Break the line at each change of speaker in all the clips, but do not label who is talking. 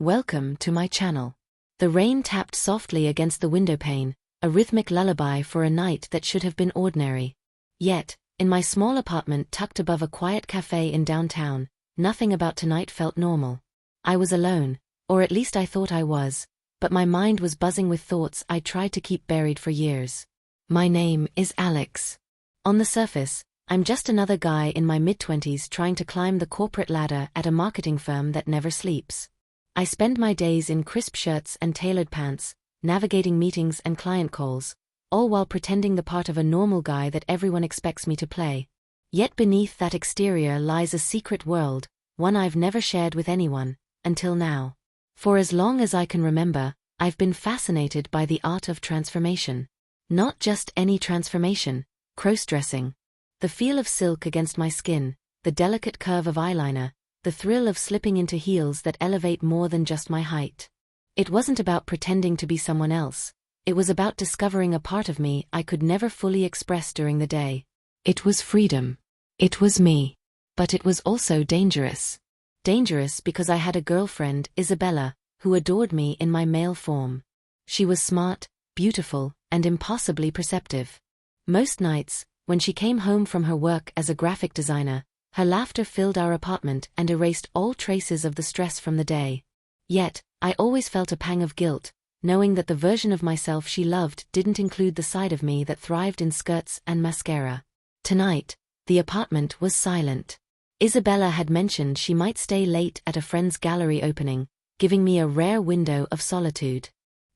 Welcome to my channel. The rain tapped softly against the windowpane, a rhythmic lullaby for a night that should have been ordinary. Yet, in my small apartment tucked above a quiet cafe in downtown, nothing about tonight felt normal. I was alone, or at least I thought I was, but my mind was buzzing with thoughts I tried to keep buried for years. My name is Alex. On the surface, I'm just another guy in my mid-20s trying to climb the corporate ladder at a marketing firm that never sleeps. I spend my days in crisp shirts and tailored pants, navigating meetings and client calls, all while pretending the part of a normal guy that everyone expects me to play. Yet beneath that exterior lies a secret world, one I've never shared with anyone, until now. For as long as I can remember, I've been fascinated by the art of transformation. Not just any transformation, crossdressing. The feel of silk against my skin, the delicate curve of eyeliner, the thrill of slipping into heels that elevate more than just my height. It wasn't about pretending to be someone else. It was about discovering a part of me I could never fully express during the day. It was freedom. It was me. But it was also dangerous. Dangerous because I had a girlfriend, Isabella, who adored me in my male form. She was smart, beautiful, and impossibly perceptive. Most nights, when she came home from her work as a graphic designer, her laughter filled our apartment and erased all traces of the stress from the day. Yet, I always felt a pang of guilt, knowing that the version of myself she loved didn't include the side of me that thrived in skirts and mascara. Tonight, the apartment was silent. Isabella had mentioned she might stay late at a friend's gallery opening, giving me a rare window of solitude.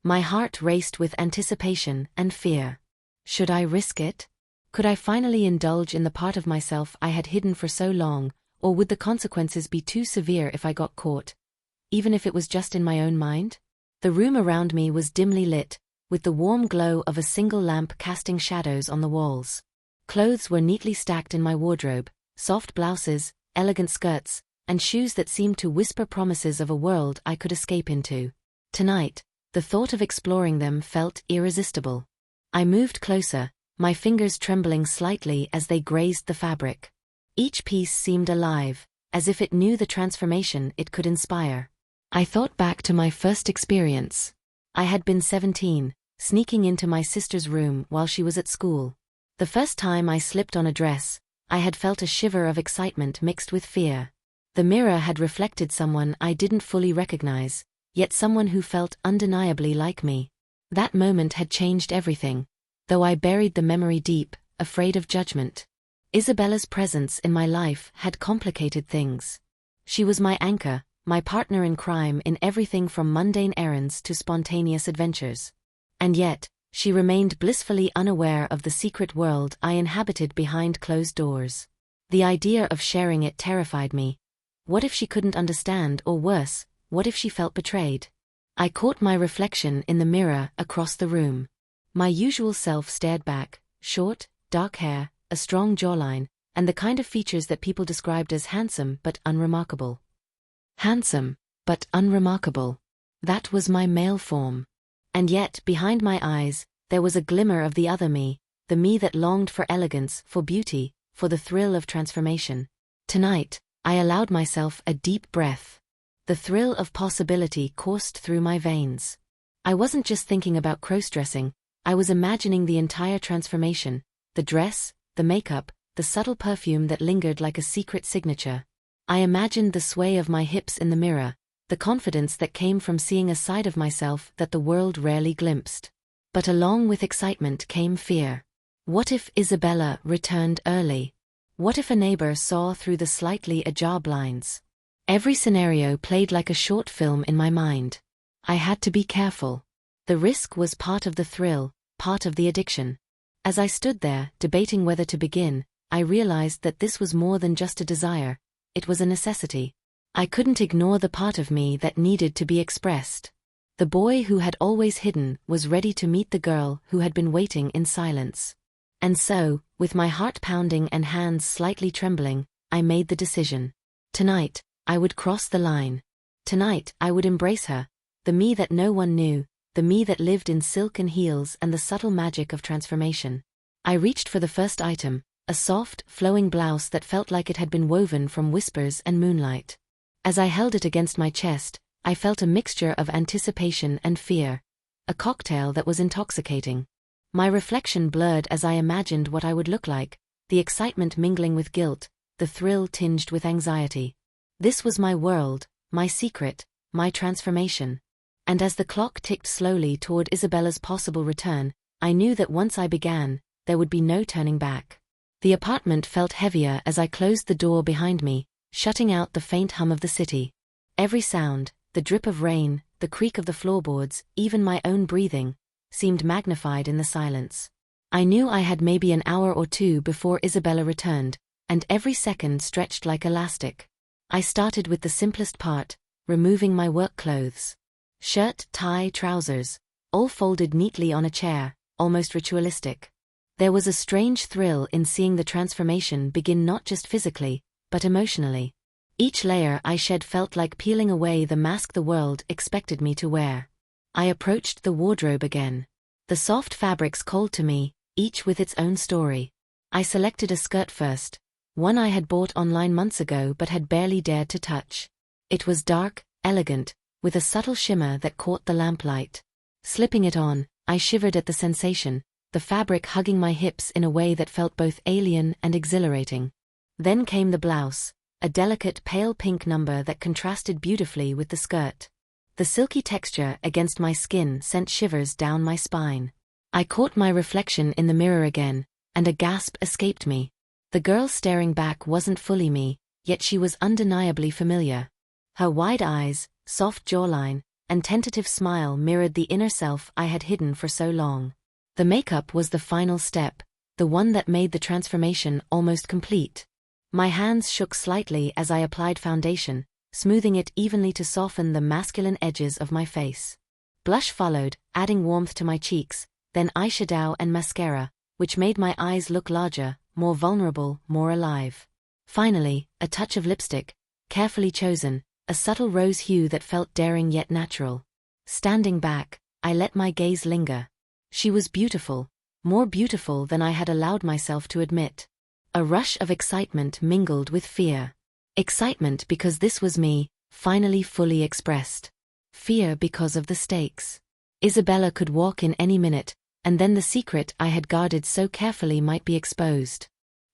My heart raced with anticipation and fear. Should I risk it? Could I finally indulge in the part of myself I had hidden for so long, or would the consequences be too severe if I got caught, even if it was just in my own mind? The room around me was dimly lit, with the warm glow of a single lamp casting shadows on the walls. Clothes were neatly stacked in my wardrobe, soft blouses, elegant skirts, and shoes that seemed to whisper promises of a world I could escape into. Tonight, the thought of exploring them felt irresistible. I moved closer, my fingers trembling slightly as they grazed the fabric. Each piece seemed alive, as if it knew the transformation it could inspire. I thought back to my first experience. I had been 17, sneaking into my sister's room while she was at school. The first time I slipped on a dress, I had felt a shiver of excitement mixed with fear. The mirror had reflected someone I didn't fully recognize, yet someone who felt undeniably like me. That moment had changed everything, though I buried the memory deep, afraid of judgment. Isabella's presence in my life had complicated things. She was my anchor, my partner in crime in everything from mundane errands to spontaneous adventures. And yet, she remained blissfully unaware of the secret world I inhabited behind closed doors. The idea of sharing it terrified me. What if she couldn't understand, or worse, what if she felt betrayed? I caught my reflection in the mirror across the room. My usual self stared back, short, dark hair, a strong jawline, and the kind of features that people described as handsome but unremarkable. Handsome, but unremarkable. That was my male form. And yet, behind my eyes, there was a glimmer of the other me, the me that longed for elegance, for beauty, for the thrill of transformation. Tonight, I allowed myself a deep breath. The thrill of possibility coursed through my veins. I wasn't just thinking about crossdressing, I was imagining the entire transformation, the dress, the makeup, the subtle perfume that lingered like a secret signature. I imagined the sway of my hips in the mirror, the confidence that came from seeing a side of myself that the world rarely glimpsed. But along with excitement came fear. What if Isabella returned early? What if a neighbor saw through the slightly ajar blinds? Every scenario played like a short film in my mind. I had to be careful. The risk was part of the thrill, part of the addiction. As I stood there, debating whether to begin, I realized that this was more than just a desire, it was a necessity. I couldn't ignore the part of me that needed to be expressed. The boy who had always hidden was ready to meet the girl who had been waiting in silence. And so, with my heart pounding and hands slightly trembling, I made the decision. Tonight, I would cross the line. Tonight, I would embrace her, the me that no one knew, the me that lived in silk and heels and the subtle magic of transformation. I reached for the first item, a soft, flowing blouse that felt like it had been woven from whispers and moonlight. As I held it against my chest, I felt a mixture of anticipation and fear, a cocktail that was intoxicating. My reflection blurred as I imagined what I would look like, the excitement mingling with guilt, the thrill tinged with anxiety. This was my world, my secret, my transformation. And as the clock ticked slowly toward Isabella's possible return, I knew that once I began, there would be no turning back. The apartment felt heavier as I closed the door behind me, shutting out the faint hum of the city. Every sound, the drip of rain, the creak of the floorboards, even my own breathing, seemed magnified in the silence. I knew I had maybe an hour or two before Isabella returned, and every second stretched like elastic. I started with the simplest part, removing my work clothes. Shirt, tie, trousers, all folded neatly on a chair, almost ritualistic. There was a strange thrill in seeing the transformation begin not just physically, but emotionally. Each layer I shed felt like peeling away the mask the world expected me to wear. I approached the wardrobe again. The soft fabrics called to me, each with its own story. I selected a skirt first, one I had bought online months ago but had barely dared to touch. It was dark, elegant, with a subtle shimmer that caught the lamplight. Slipping it on, I shivered at the sensation, the fabric hugging my hips in a way that felt both alien and exhilarating. Then came the blouse, a delicate pale pink number that contrasted beautifully with the skirt. The silky texture against my skin sent shivers down my spine. I caught my reflection in the mirror again, and a gasp escaped me. The girl staring back wasn't fully me, yet she was undeniably familiar. Her wide eyes, soft jawline, and tentative smile mirrored the inner self I had hidden for so long. The makeup was the final step, the one that made the transformation almost complete. My hands shook slightly as I applied foundation, smoothing it evenly to soften the masculine edges of my face. Blush followed, adding warmth to my cheeks, then eyeshadow and mascara, which made my eyes look larger, more vulnerable, more alive. Finally, a touch of lipstick, carefully chosen, a subtle rose hue that felt daring yet natural. Standing back, I let my gaze linger. She was beautiful, more beautiful than I had allowed myself to admit. A rush of excitement mingled with fear. Excitement because this was me, finally fully expressed. Fear because of the stakes. Isabella could walk in any minute, and then the secret I had guarded so carefully might be exposed.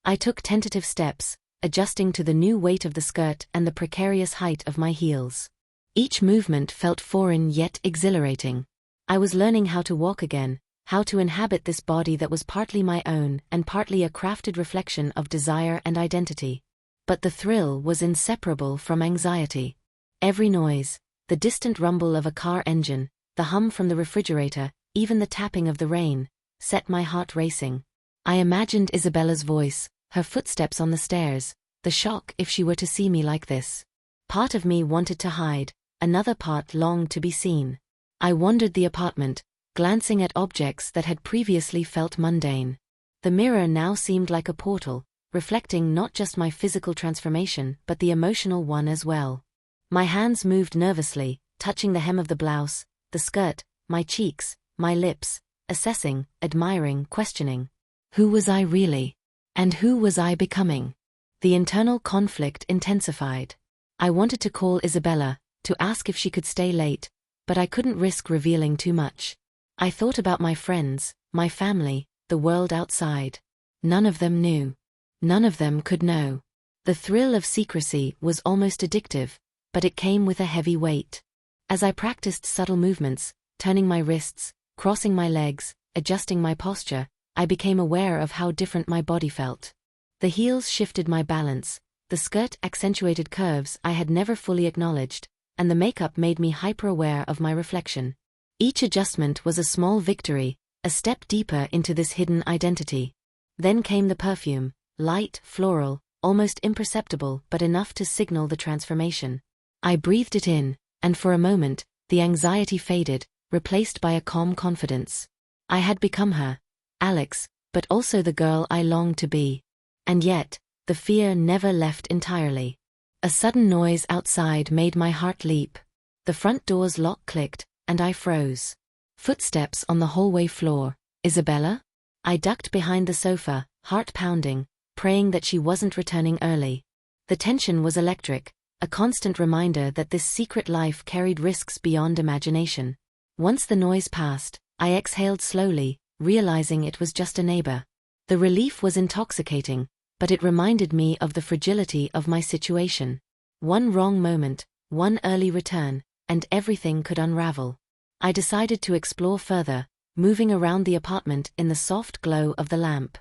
I took tentative steps, adjusting to the new weight of the skirt and the precarious height of my heels. Each movement felt foreign yet exhilarating. I was learning how to walk again, how to inhabit this body that was partly my own and partly a crafted reflection of desire and identity. But the thrill was inseparable from anxiety. Every noise, the distant rumble of a car engine, the hum from the refrigerator, even the tapping of the rain, set my heart racing. I imagined Isabella's voice, her footsteps on the stairs, the shock if she were to see me like this. Part of me wanted to hide, another part longed to be seen. I wandered the apartment, glancing at objects that had previously felt mundane. The mirror now seemed like a portal, reflecting not just my physical transformation but the emotional one as well. My hands moved nervously, touching the hem of the blouse, the skirt, my cheeks, my lips, assessing, admiring, questioning. Who was I really? And who was I becoming? The internal conflict intensified. I wanted to call Isabella, to ask if she could stay late, but I couldn't risk revealing too much. I thought about my friends, my family, the world outside. None of them knew. None of them could know. The thrill of secrecy was almost addictive, but it came with a heavy weight. As I practiced subtle movements, turning my wrists, crossing my legs, adjusting my posture, I became aware of how different my body felt. The heels shifted my balance, the skirt accentuated curves I had never fully acknowledged, and the makeup made me hyper-aware of my reflection. Each adjustment was a small victory, a step deeper into this hidden identity. Then came the perfume, light, floral, almost imperceptible but enough to signal the transformation. I breathed it in, and for a moment, the anxiety faded, replaced by a calm confidence. I had become her, Alex, but also the girl I longed to be. And yet, the fear never left entirely. A sudden noise outside made my heart leap. The front door's lock clicked, and I froze. Footsteps on the hallway floor. Isabella? I ducked behind the sofa, heart pounding, praying that she wasn't returning early. The tension was electric, a constant reminder that this secret life carried risks beyond imagination. Once the noise passed, I exhaled slowly, realizing it was just a neighbor. The relief was intoxicating, but it reminded me of the fragility of my situation. One wrong moment, one early return, and everything could unravel. I decided to explore further, moving around the apartment in the soft glow of the lamp.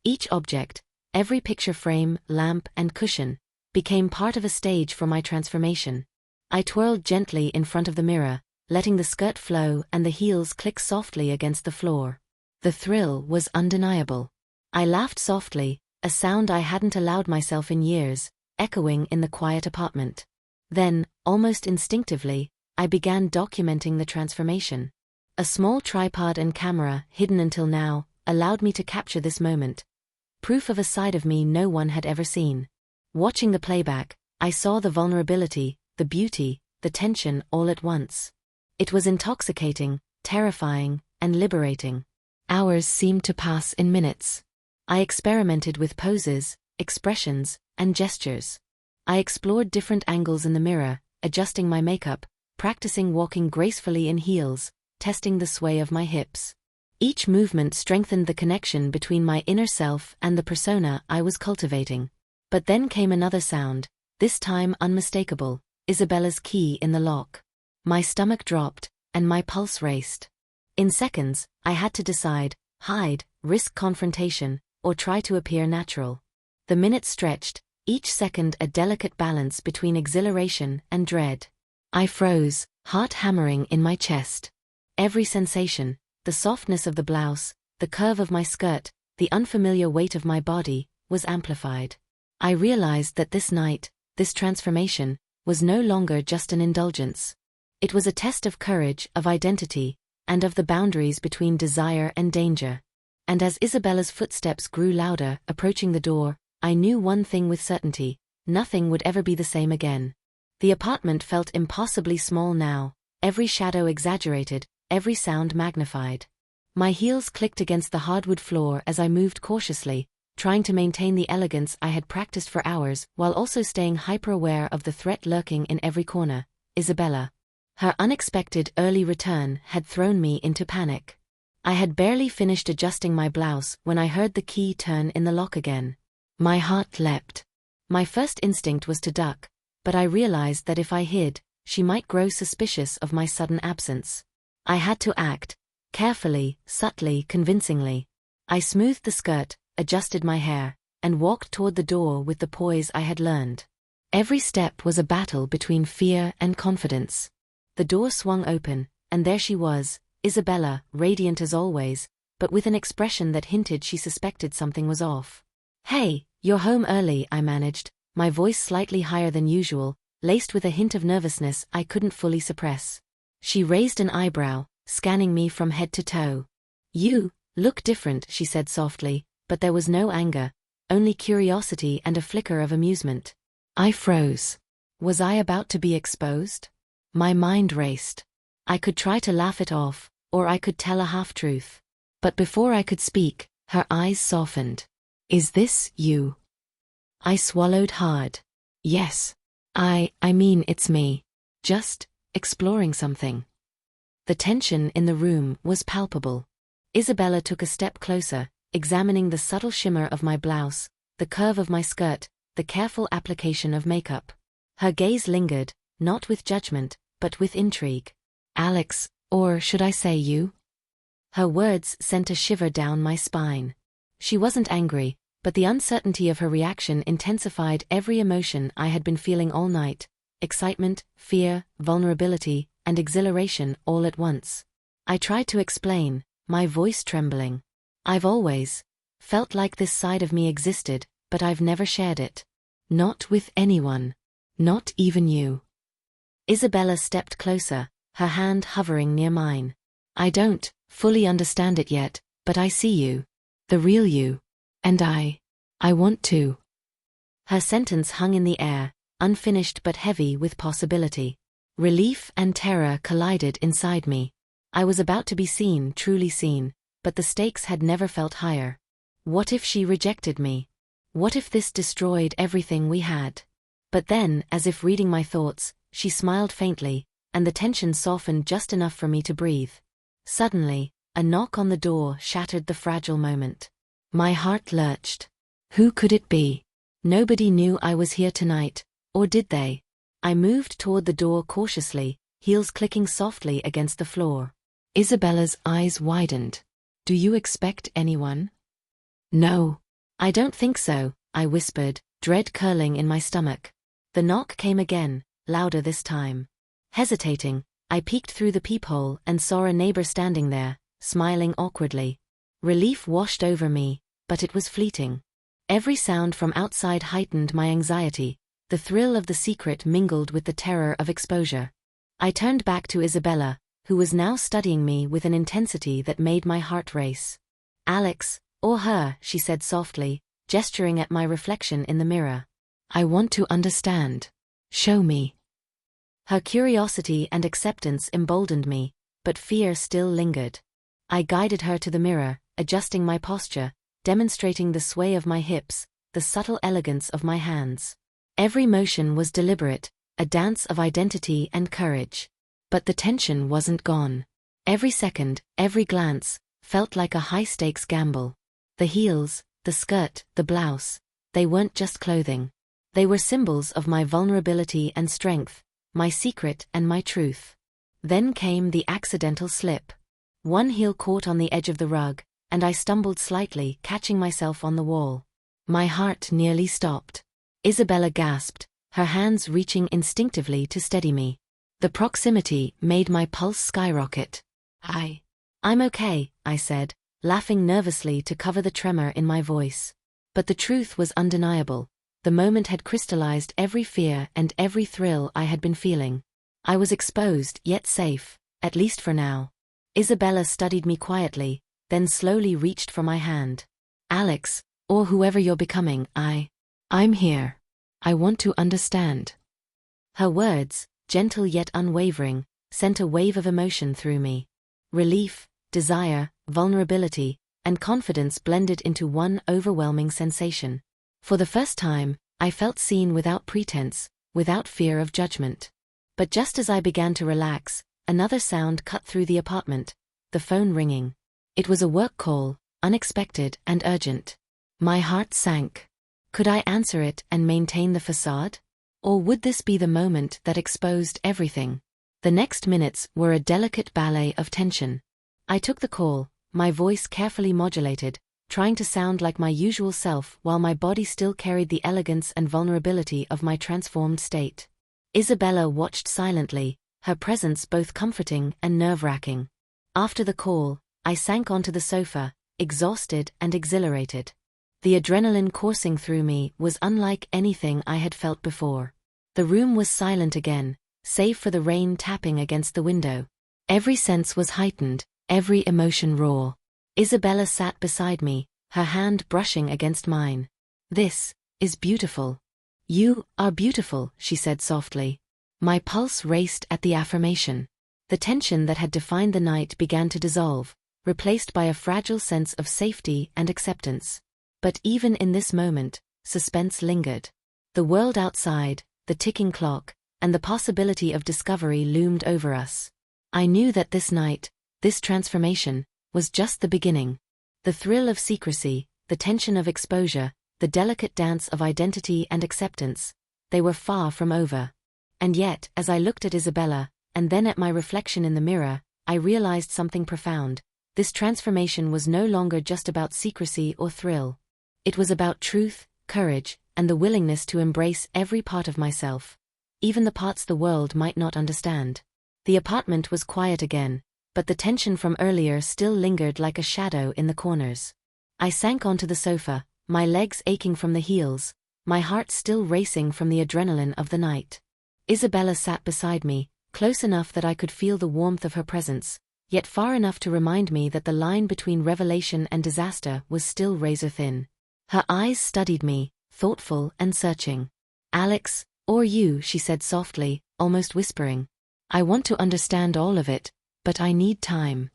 Each object, every picture frame, lamp, and cushion, became part of a stage for my transformation. I twirled gently in front of the mirror, letting the skirt flow and the heels click softly against the floor. The thrill was undeniable. I laughed softly, a sound I hadn't allowed myself in years, echoing in the quiet apartment. Then, almost instinctively, I began documenting the transformation. A small tripod and camera, hidden until now, allowed me to capture this moment. Proof of a side of me no one had ever seen. Watching the playback, I saw the vulnerability, the beauty, the tension all at once. It was intoxicating, terrifying, and liberating. Hours seemed to pass in minutes. I experimented with poses, expressions, and gestures. I explored different angles in the mirror, adjusting my makeup, practicing walking gracefully in heels, testing the sway of my hips. Each movement strengthened the connection between my inner self and the persona I was cultivating. But then came another sound, this time unmistakable, Isabella's key in the lock. My stomach dropped, and my pulse raced. In seconds, I had to decide, hide, risk confrontation, or try to appear natural. The minutes stretched, each second a delicate balance between exhilaration and dread. I froze, heart hammering in my chest. Every sensation, the softness of the blouse, the curve of my skirt, the unfamiliar weight of my body, was amplified. I realized that this night, this transformation, was no longer just an indulgence. It was a test of courage, of identity, and of the boundaries between desire and danger. And as Isabella's footsteps grew louder, approaching the door, I knew one thing with certainty: nothing would ever be the same again. The apartment felt impossibly small now, every shadow exaggerated, every sound magnified. My heels clicked against the hardwood floor as I moved cautiously, trying to maintain the elegance I had practiced for hours while also staying hyper-aware of the threat lurking in every corner: Isabella. Her unexpected early return had thrown me into panic. I had barely finished adjusting my blouse when I heard the key turn in the lock again. My heart leapt. My first instinct was to duck, but I realized that if I hid, she might grow suspicious of my sudden absence. I had to act, carefully, subtly, convincingly. I smoothed the skirt, adjusted my hair, and walked toward the door with the poise I had learned. Every step was a battle between fear and confidence. The door swung open, and there she was, Isabella, radiant as always, but with an expression that hinted she suspected something was off. "Hey, you're home early," I managed, my voice slightly higher than usual, laced with a hint of nervousness I couldn't fully suppress. She raised an eyebrow, scanning me from head to toe. "You look different," she said softly, but there was no anger, only curiosity and a flicker of amusement. I froze. Was I about to be exposed? My mind raced. I could try to laugh it off, or I could tell a half-truth. But before I could speak, her eyes softened. "Is this you?" I swallowed hard. "Yes. I mean it's me. Just exploring something." The tension in the room was palpable. Isabella took a step closer, examining the subtle shimmer of my blouse, the curve of my skirt, the careful application of makeup. Her gaze lingered, not with judgment, but with intrigue. "Alex, or should I say you?" Her words sent a shiver down my spine. She wasn't angry, but the uncertainty of her reaction intensified every emotion I had been feeling all night: excitement, fear, vulnerability, and exhilaration all at once. I tried to explain, my voice trembling. "I've always felt like this side of me existed, but I've never shared it. Not with anyone. Not even you." Isabella stepped closer, her hand hovering near mine. "I don't fully understand it yet, but I see you. The real you. And I want to." Her sentence hung in the air, unfinished but heavy with possibility. Relief and terror collided inside me. I was about to be seen, truly seen, but the stakes had never felt higher. What if she rejected me? What if this destroyed everything we had? But then, as if reading my thoughts, she smiled faintly, and the tension softened just enough for me to breathe. Suddenly, a knock on the door shattered the fragile moment. My heart lurched. Who could it be? Nobody knew I was here tonight, or did they? I moved toward the door cautiously, heels clicking softly against the floor. Isabella's eyes widened. Do you expect anyone? No. I don't think so, I whispered, dread curling in my stomach. The knock came again, louder this time. Hesitating, I peeked through the peephole and saw a neighbor standing there, smiling awkwardly. Relief washed over me, but it was fleeting. Every sound from outside heightened my anxiety. The thrill of the secret mingled with the terror of exposure. I turned back to Isabella, who was now studying me with an intensity that made my heart race. Alex, or her, she said softly, gesturing at my reflection in the mirror. I want to understand. Show me. Her curiosity and acceptance emboldened me, but fear still lingered. I guided her to the mirror, adjusting my posture, demonstrating the sway of my hips, the subtle elegance of my hands. Every motion was deliberate, a dance of identity and courage. But the tension wasn't gone. Every second, every glance, felt like a high-stakes gamble. The heels, the skirt, the blouse, they weren't just clothing. They were symbols of my vulnerability and strength, my secret and my truth. Then came the accidental slip. One heel caught on the edge of the rug, and I stumbled slightly, catching myself on the wall. My heart nearly stopped. Isabella gasped, her hands reaching instinctively to steady me. The proximity made my pulse skyrocket. I'm okay, I said, laughing nervously to cover the tremor in my voice. But the truth was undeniable. The moment had crystallized every fear and every thrill I had been feeling. I was exposed yet safe, at least for now. Isabella studied me quietly, then slowly reached for my hand. Alex, or whoever you're becoming, I'm here. I want to understand. Her words, gentle yet unwavering, sent a wave of emotion through me. Relief, desire, vulnerability, and confidence blended into one overwhelming sensation. For the first time, I felt seen without pretense, without fear of judgment. But just as I began to relax, another sound cut through the apartment, the phone ringing. It was a work call, unexpected and urgent. My heart sank. Could I answer it and maintain the facade? Or would this be the moment that exposed everything? The next minutes were a delicate ballet of tension. I took the call, my voice carefully modulated, trying to sound like my usual self while my body still carried the elegance and vulnerability of my transformed state. Isabella watched silently, her presence both comforting and nerve-wracking. After the call, I sank onto the sofa, exhausted and exhilarated. The adrenaline coursing through me was unlike anything I had felt before. The room was silent again, save for the rain tapping against the window. Every sense was heightened, every emotion raw. Isabella sat beside me, her hand brushing against mine. This is beautiful. You are beautiful, she said softly. My pulse raced at the affirmation. The tension that had defined the night began to dissolve, replaced by a fragile sense of safety and acceptance. But even in this moment, suspense lingered. The world outside, the ticking clock, and the possibility of discovery loomed over us. I knew that this night, this transformation, was just the beginning. The thrill of secrecy, the tension of exposure, the delicate dance of identity and acceptance, they were far from over. And yet, as I looked at Isabella, and then at my reflection in the mirror, I realized something profound. This transformation was no longer just about secrecy or thrill. It was about truth, courage, and the willingness to embrace every part of myself, even the parts the world might not understand. The apartment was quiet again, but the tension from earlier still lingered like a shadow in the corners. I sank onto the sofa, my legs aching from the heels, my heart still racing from the adrenaline of the night. Isabella sat beside me, close enough that I could feel the warmth of her presence, yet far enough to remind me that the line between revelation and disaster was still razor-thin. Her eyes studied me, thoughtful and searching. Alex, or you, she said softly, almost whispering. I want to understand all of it, but I need time.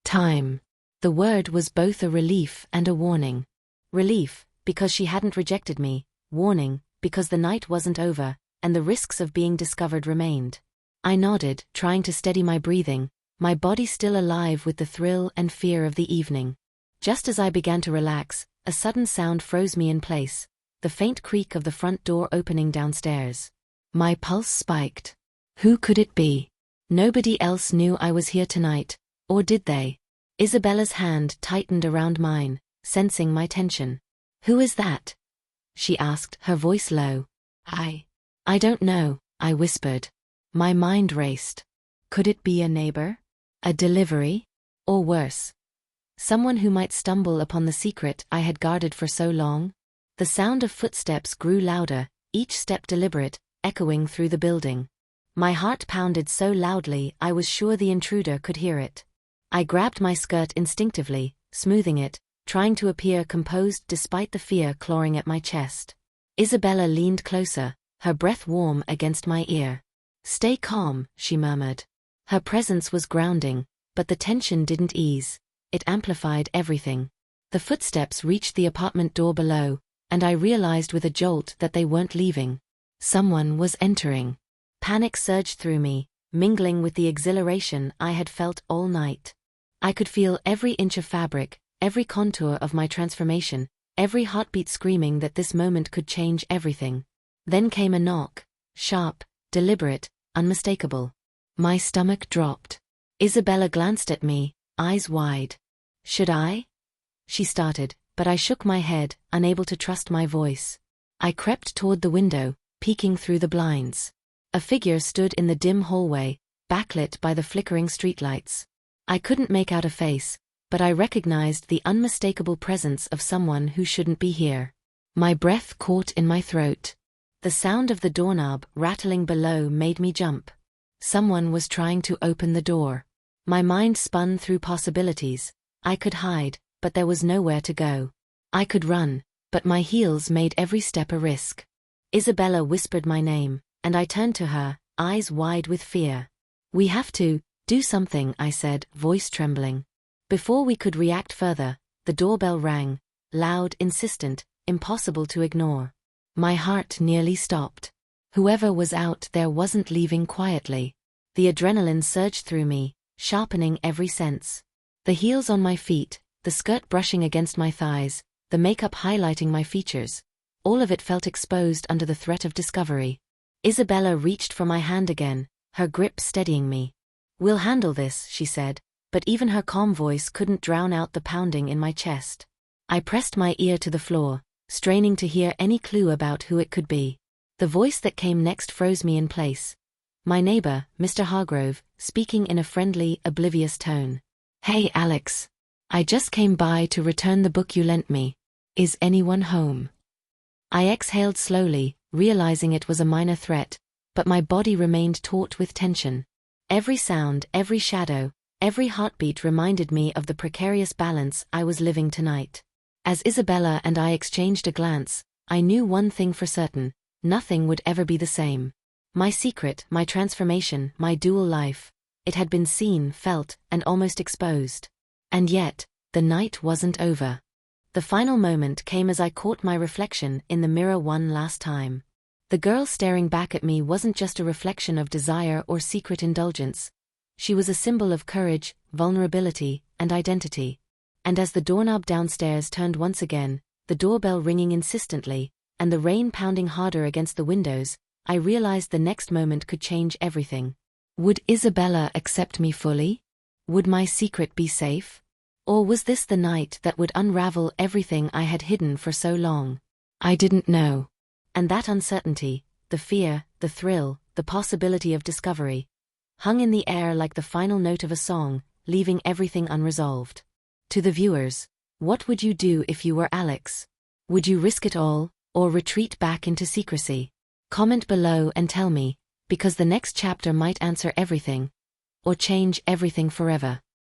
Time. The word was both a relief and a warning. Relief, because she hadn't rejected me. Warning, because the night wasn't over, and the risks of being discovered remained. I nodded, trying to steady my breathing, my body still alive with the thrill and fear of the evening. Just as I began to relax, a sudden sound froze me in place, the faint creak of the front door opening downstairs. My pulse spiked. Who could it be? Nobody else knew I was here tonight, or did they? Isabella's hand tightened around mine, sensing my tension. Who is that? She asked, her voice low. I don't know, I whispered. My mind raced. Could it be a neighbor? A delivery? Or worse, someone who might stumble upon the secret I had guarded for so long? The sound of footsteps grew louder, each step deliberate, echoing through the building. My heart pounded so loudly I was sure the intruder could hear it. I grabbed my skirt instinctively, smoothing it, trying to appear composed despite the fear clawing at my chest. Isabella leaned closer, her breath warm against my ear. "Stay calm," she murmured. Her presence was grounding, but the tension didn't ease. It amplified everything. The footsteps reached the apartment door below, and I realized with a jolt that they weren't leaving. Someone was entering. Panic surged through me, mingling with the exhilaration I had felt all night. I could feel every inch of fabric, every contour of my transformation, every heartbeat screaming that this moment could change everything. Then came a knock, sharp, deliberate, unmistakable. My stomach dropped. Isabella glanced at me, eyes wide. "Should I?" she started, but I shook my head, unable to trust my voice. I crept toward the window, peeking through the blinds. A figure stood in the dim hallway, backlit by the flickering streetlights. I couldn't make out a face, but I recognized the unmistakable presence of someone who shouldn't be here. My breath caught in my throat. The sound of the doorknob rattling below made me jump. Someone was trying to open the door. My mind spun through possibilities. I could hide, but there was nowhere to go. I could run, but my heels made every step a risk. Isabella whispered my name, and I turned to her, eyes wide with fear. "We have to do something," I said, voice trembling. Before we could react further, the doorbell rang, loud, insistent, impossible to ignore. My heart nearly stopped. Whoever was out there wasn't leaving quietly. The adrenaline surged through me, sharpening every sense. The heels on my feet, the skirt brushing against my thighs, the makeup highlighting my features. All of it felt exposed under the threat of discovery. Isabella reached for my hand again, her grip steadying me. "We'll handle this," she said, but even her calm voice couldn't drown out the pounding in my chest. I pressed my ear to the floor, straining to hear any clue about who it could be. The voice that came next froze me in place. My neighbor, Mr. Hargrove, speaking in a friendly, oblivious tone. "Hey Alex. I just came by to return the book you lent me. Is anyone home?" I exhaled slowly, realizing it was a minor threat, but my body remained taut with tension. Every sound, every shadow, every heartbeat reminded me of the precarious balance I was living tonight. As Isabella and I exchanged a glance, I knew one thing for certain: nothing would ever be the same. My secret, my transformation, my dual life, it had been seen, felt, and almost exposed. And yet, the night wasn't over. The final moment came as I caught my reflection in the mirror one last time. The girl staring back at me wasn't just a reflection of desire or secret indulgence. She was a symbol of courage, vulnerability, and identity. And as the doorknob downstairs turned once again, the doorbell ringing insistently, and the rain pounding harder against the windows, I realized the next moment could change everything. Would Isabella accept me fully? Would my secret be safe? Or was this the night that would unravel everything I had hidden for so long? I didn't know. And that uncertainty, the fear, the thrill, the possibility of discovery, hung in the air like the final note of a song, leaving everything unresolved. To the viewers, what would you do if you were Alex? Would you risk it all, or retreat back into secrecy? Comment below and tell me, because the next chapter might answer everything, or change everything forever.